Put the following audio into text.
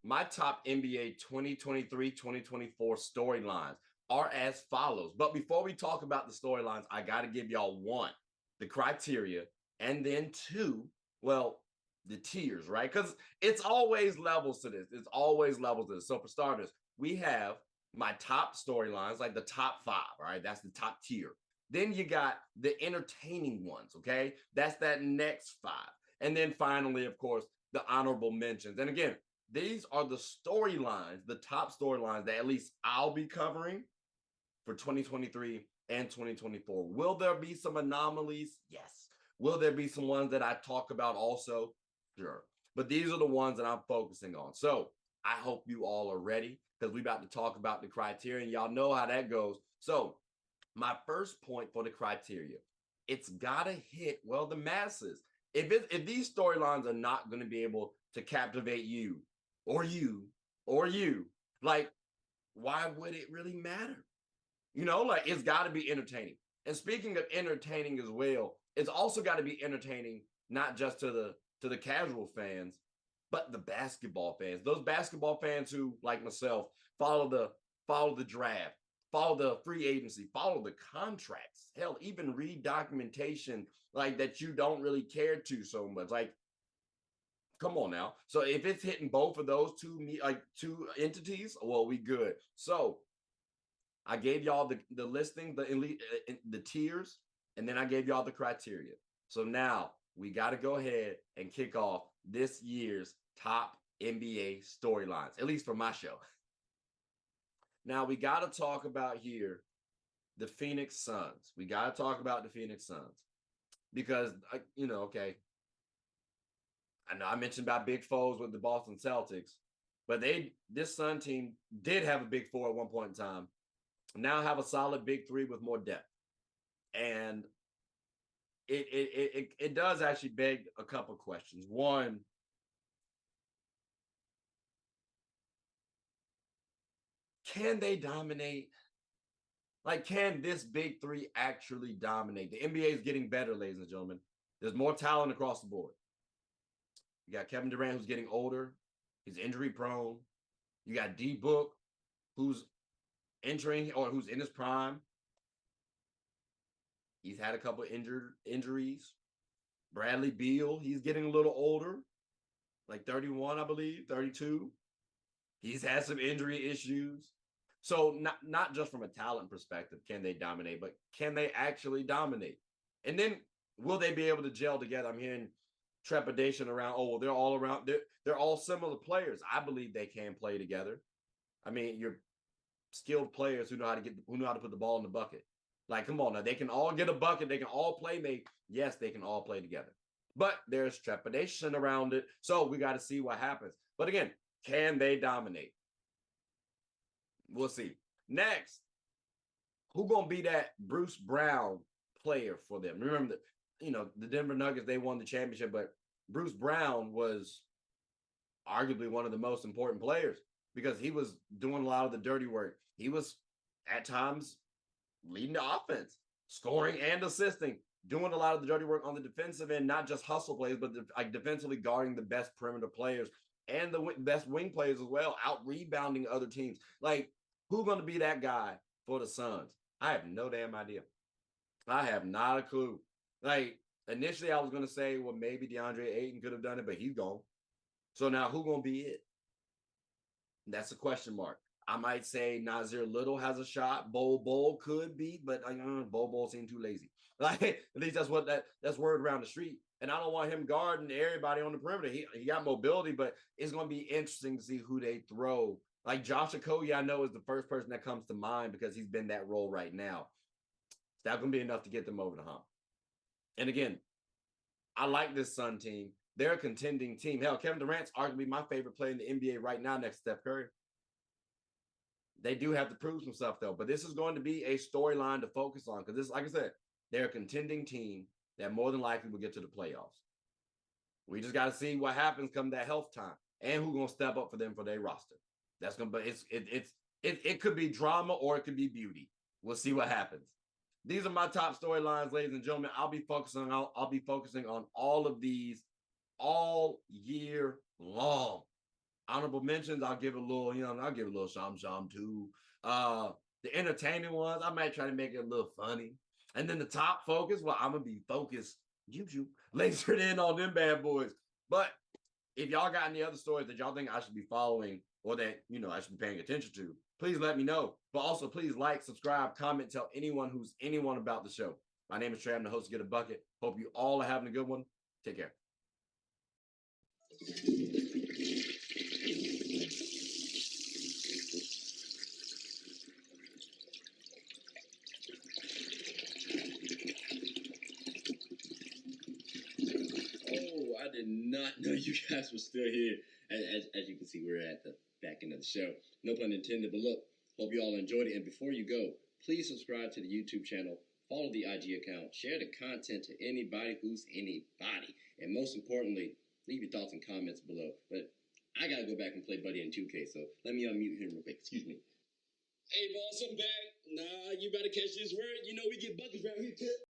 my top NBA 2023-2024 storylines are as follows. But before we talk about the storylines, I got to give y'all one, the criteria, and then two, well, the tiers, right? Because it's always levels to this. It's always levels to this. So for starters, we have my top storylines, like the top five, all right? That's the top tier. Then you got the entertaining ones, okay? That's that next five. And then finally, of course, the honorable mentions. And again, these are the storylines, the top storylines that at least I'll be covering for 2023 and 2024. Will there be some anomalies? Yes. Will there be some ones that I talk about also? Sure. But these are the ones that I'm focusing on. So I hope you all are ready because we're about to talk about the criteria and y'all know how that goes. So my first point for the criteria, it's got to hit, well, the masses. If these storylines are not going to be able to captivate you, like, why would it really matter? Like it's got to be entertaining. And speaking of entertaining as well, it's also got to be entertaining, not just to the casual fans, but the basketball fans. Those basketball fans who, like myself, follow the draft, follow the free agency, follow the contracts, hell, even read documentation like that you don't really care to so much. Like, come on now. So if it's hitting both of those two entities, well, we good. So I gave y'all the listing, the tiers, and then I gave y'all the criteria. So now we got to go ahead and kick off this year's top NBA storylines, at least for my show. Now we got to talk about here the Phoenix Suns. We got to talk about the Phoenix Suns because, okay, I know I mentioned about big foes with the Boston Celtics, but this Sun team did have a big four at one point in time. Now have a solid big three with more depth. And it does actually beg a couple questions. One, can they dominate? Like, can this big three actually dominate? The NBA is getting better, ladies and gentlemen. There's more talent across the board. You got Kevin Durant, who's getting older. He's injury prone. You got D-Book, who's entering or who's in his prime. He's had a couple of injuries. Bradley Beal, he's getting a little older, like 31, I believe, 32. He's had some injury issues. So not just from a talent perspective, can they dominate, but can they actually dominate? And then will they be able to gel together? I'm hearing trepidation around, oh, well, they're all around. They're all similar players. I believe they can play together. I mean, you're skilled players who know how to put the ball in the bucket. Like, come on now, they can all get a bucket. They can all play make. Yes, they can all play together. But there's trepidation around it. So we got to see what happens. But again, can they dominate? We'll see. Next, who gonna be that Bruce Brown player for them? Remember the Denver Nuggets, they won the championship, but Bruce Brown was arguably one of the most important players because he was doing a lot of the dirty work. He was at times leading the offense, scoring and assisting, doing a lot of the dirty work on the defensive end, not just hustle plays, but defensively guarding the best perimeter players and the best wing players as well, out rebounding other teams. Like, who's going to be that guy for the Suns? I have no damn idea. I have not a clue. Like, initially I was going to say, well, maybe DeAndre Ayton could have done it, but he's gone. So now who's going to be it? That's a question mark. I might say Nasir Little has a shot. Bol could be, but Bol seemed too lazy. Like, at least that's word around the street. And I don't want him guarding everybody on the perimeter. He got mobility, but it's going to be interesting to see who they throw. Like Josh Okogie, I know is the first person that comes to mind because he's been that role right now. That's going to be enough to get them over the hump. And again, I like this Sun team. They're a contending team. Hell, Kevin Durant's arguably my favorite player in the NBA right now next to Steph Curry. They do have to prove some stuff, though. But this is going to be a storyline to focus on because this, like I said, they're a contending team that more than likely will get to the playoffs. We just got to see what happens come that health time and who's going to step up for them for their roster. That's going to be it could be drama or it could be beauty. We'll see what happens. These are my top storylines, ladies and gentlemen. I'll be focusing on all of these all year long. Honorable mentions, I'll give a little, I'll give a little some too. The entertaining ones, I might try to make it a little funny. And then the top focus, well, I'm gonna be focused. You links it in on them bad boys. But if y'all got any other stories that y'all think I should be following or that I should be paying attention to, please let me know. But also, please like, subscribe, comment, tell anyone about the show. My name is Trey. I'm the host of Get a Bucket. Hope you all are having a good one. Take care. Oh, I did not know you guys were still here. As you can see, we're at the back end of the show. No pun intended, but look, hope you all enjoyed it. And before you go, please subscribe to the YouTube channel, follow the IG account, share the content to anybody who's anybody. And most importantly, leave your thoughts and comments below. But I gotta go back and play Buddy in 2K, so let me unmute him real quick. Excuse me. Hey, boss, I'm back. Nah, you better catch this word. You know we get buckets around here.